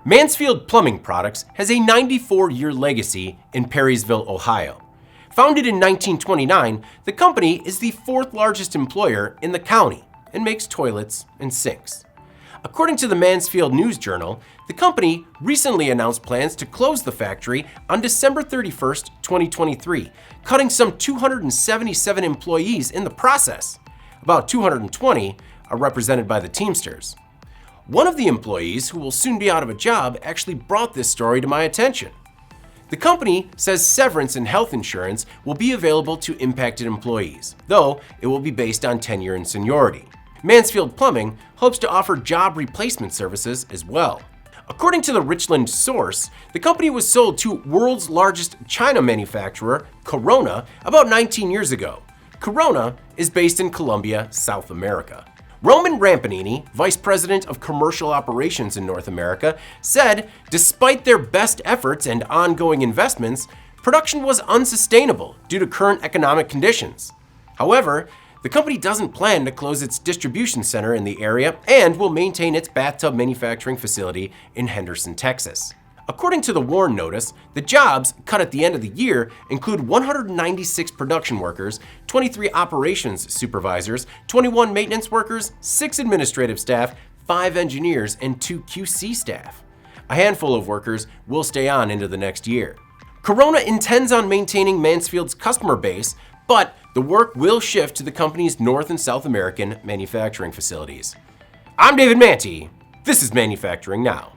Mansfield Plumbing Products has a 94-year legacy in Perrysville, Ohio. Founded in 1929, the company is the fourth largest employer in the county and makes toilets and sinks. According to the Mansfield News Journal, the company recently announced plans to close the factory on December 31st, 2023, cutting some 277 employees in the process. About 220 are represented by the Teamsters. One of the employees, who will soon be out of a job, actually brought this story to my attention. The company says severance and health insurance will be available to impacted employees, though it will be based on tenure and seniority. Mansfield Plumbing hopes to offer job replacement services as well. According to the Richland Source, the company was sold to world's largest China manufacturer, Corona, about 19 years ago. Corona is based in Colombia, South America. Rampinini, Vice President of Commercial Operations in North America, said despite their best efforts and ongoing investments, production was unsustainable due to current economic conditions. However, the company doesn't plan to close its distribution center in the area and will maintain its bathtub manufacturing facility in Henderson, Texas. According to the WARN notice, the jobs cut at the end of the year include 196 production workers, 23 operations supervisors, 21 maintenance workers, 6 administrative staff, 5 engineers, and 2 QC staff. A handful of workers will stay on into the next year. Corona intends on maintaining Mansfield's customer base, but the work will shift to the company's North and South American manufacturing facilities. I'm David Manti. This is Manufacturing Now.